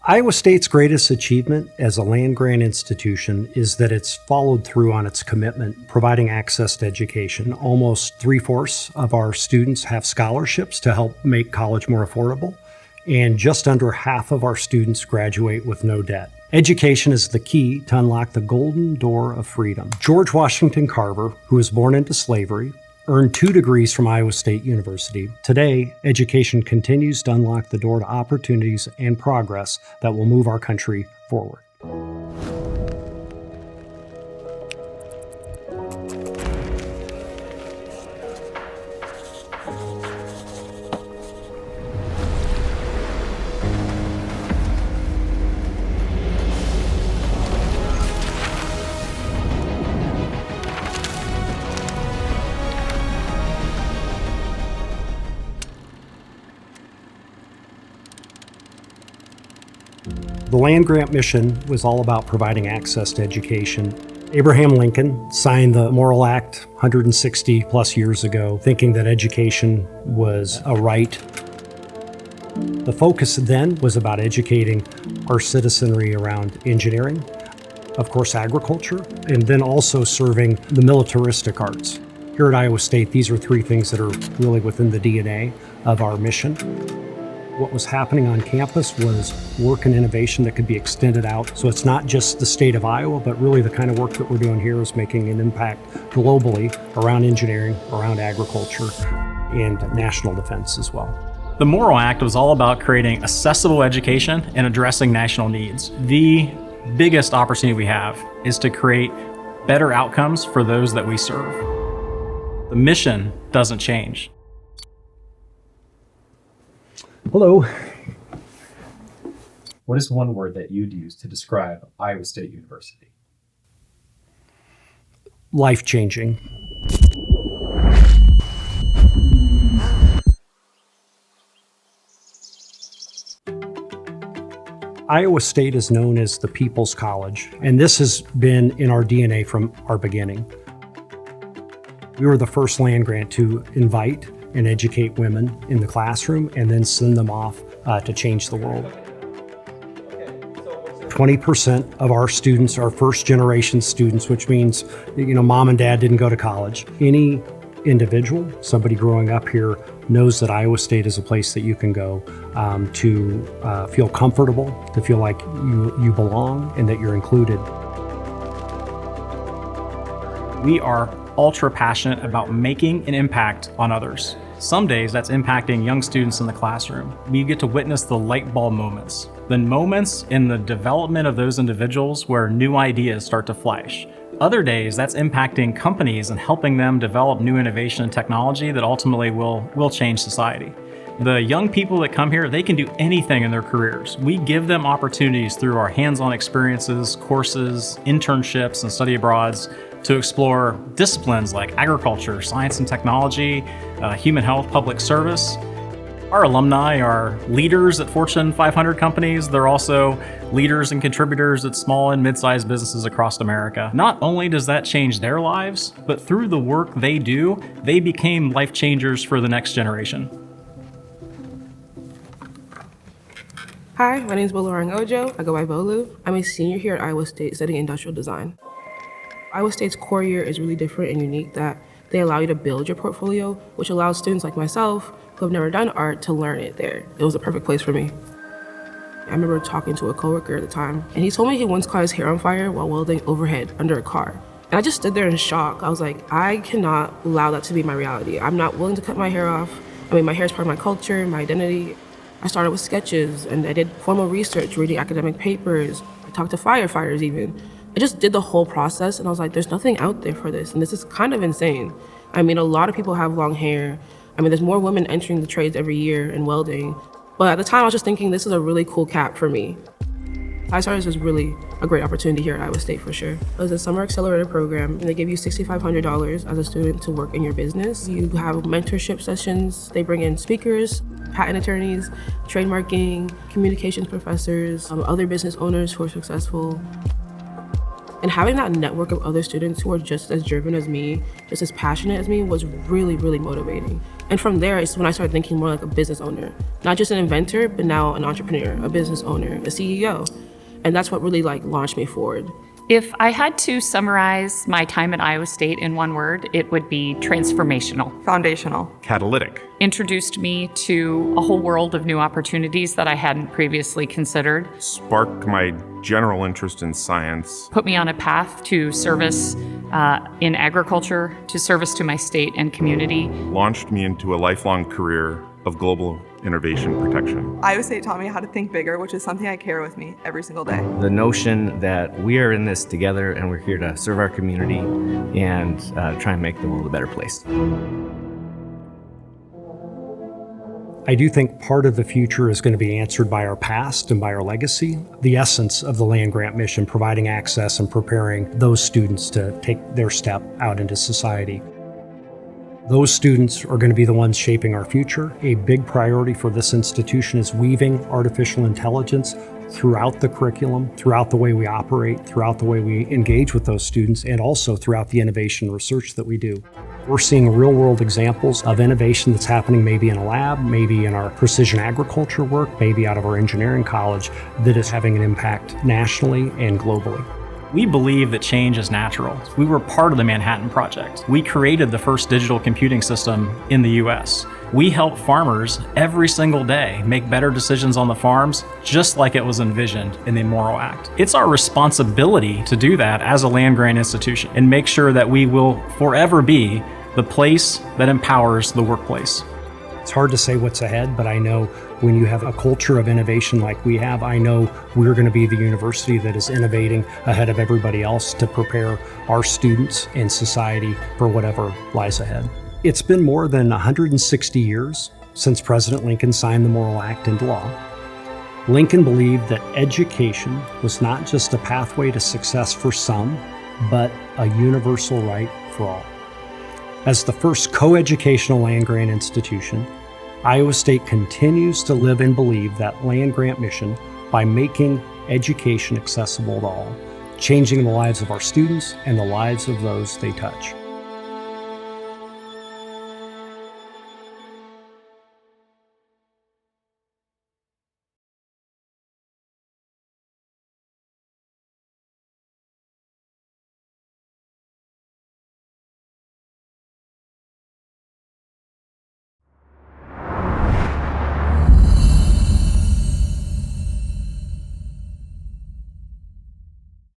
Iowa State's greatest achievement as a land-grant institution is that it's followed through on its commitment providing access to education. Almost 3/4 of our students have scholarships to help make college more affordable, and just under half of our students graduate with no debt. Education is the key to unlock the golden door of freedom. George Washington Carver, who was born into slavery, earned 2 degrees from Iowa State University. Today, education continues to unlock the door to opportunities and progress that will move our country forward. The land-grant mission was all about providing access to education. Abraham Lincoln signed the Morrill Act 160 plus years ago, thinking that education was a right. The focus then was about educating our citizenry around engineering, of course agriculture, and then also serving the militaristic arts. Here at Iowa State, these are 3 things that are really within the DNA of our mission. What was happening on campus was work and innovation that could be extended out. So it's not just the state of Iowa, but really the kind of work that we're doing here is making an impact globally around engineering, around agriculture, and national defense as well. The Morrill Act was all about creating accessible education and addressing national needs. The biggest opportunity we have is to create better outcomes for those that we serve. The mission doesn't change. Hello. What is one word that you'd use to describe Iowa State University? Life-changing. Iowa State is known as the People's College, and this has been in our DNA from our beginning. We were the first land-grant to invite and educate women in the classroom and then send them off to change the world. 20% of our students are first-generation students, which means, mom and dad didn't go to college. Any individual, somebody growing up here, knows that Iowa State is a place that you can go to feel comfortable, to feel like you belong and that you're included. We are ultra passionate about making an impact on others. Some days that's impacting young students in the classroom. We get to witness the light bulb moments, the moments in the development of those individuals where new ideas start to flash. Other days that's impacting companies and helping them develop new innovation and technology that ultimately will change society. The young people that come here, they can do anything in their careers. We give them opportunities through our hands-on experiences, courses, internships, and study abroads to explore disciplines like agriculture, science and technology, human health, public service. Our alumni are leaders at Fortune 500 companies. They're also leaders and contributors at small and mid-sized businesses across America. Not only does that change their lives, but through the work they do, they became life changers for the next generation. Hi, my name is Bolaurang Ojo. I go by Bolu. I'm a senior here at Iowa State studying industrial design. Iowa State's core year is really different and unique that they allow you to build your portfolio, which allows students like myself who have never done art to learn it there. It was a perfect place for me. I remember talking to a coworker at the time, and he told me he once caught his hair on fire while welding overhead under a car. And I just stood there in shock. I was like, I cannot allow that to be my reality. I'm not willing to cut my hair off. My hair is part of my culture, my identity. I started with sketches, and I did formal research, reading academic papers. I talked to firefighters even. I just did the whole process, and I was like, there's nothing out there for this, and this is kind of insane. A lot of people have long hair. There's more women entering the trades every year in welding. But at the time, I was just thinking this is a really cool cap for me. iStarters was really a great opportunity here at Iowa State for sure. It was a summer accelerator program, and they give you $6,500 as a student to work in your business. You have mentorship sessions. They bring in speakers, patent attorneys, trademarking, communications professors, other business owners who are successful. And having that network of other students who are just as driven as me, just as passionate as me, was really, really motivating. And from there is when I started thinking more like a business owner, not just an inventor, but now an entrepreneur, a business owner, a CEO. And that's what really like launched me forward. If I had to summarize my time at Iowa State in one word, it would be transformational. Foundational. Catalytic. Introduced me to a whole world of new opportunities that I hadn't previously considered. Sparked my general interest in science. Put me on a path to service in agriculture, to service to my state and community. Launched me into a lifelong career of global innovation protection. Iowa State taught me how to think bigger, which is something I carry with me every single day. The notion that we are in this together and we're here to serve our community and try and make the world a better place. I do think part of the future is going to be answered by our past and by our legacy. The essence of the land grant mission, providing access and preparing those students to take their step out into society. Those students are going to be the ones shaping our future. A big priority for this institution is weaving artificial intelligence throughout the curriculum, throughout the way we operate, throughout the way we engage with those students, and also throughout the innovation research that we do. We're seeing real-world examples of innovation that's happening maybe in a lab, maybe in our precision agriculture work, maybe out of our engineering college, that is having an impact nationally and globally. We believe that change is natural. We were part of the Manhattan Project. We created the first digital computing system in the US. We help farmers every single day make better decisions on the farms, just like it was envisioned in the Morrill Act. It's our responsibility to do that as a land grant institution and make sure that we will forever be the place that empowers the workplace. It's hard to say what's ahead, but I know when you have a culture of innovation like we have, I know we're going to be the university that is innovating ahead of everybody else to prepare our students and society for whatever lies ahead. It's been more than 160 years since President Lincoln signed the Morrill Act into law. Lincoln believed that education was not just a pathway to success for some, but a universal right for all. As the first co-educational land-grant institution, Iowa State continues to live and believe that land-grant mission by making education accessible to all, changing the lives of our students and the lives of those they touch.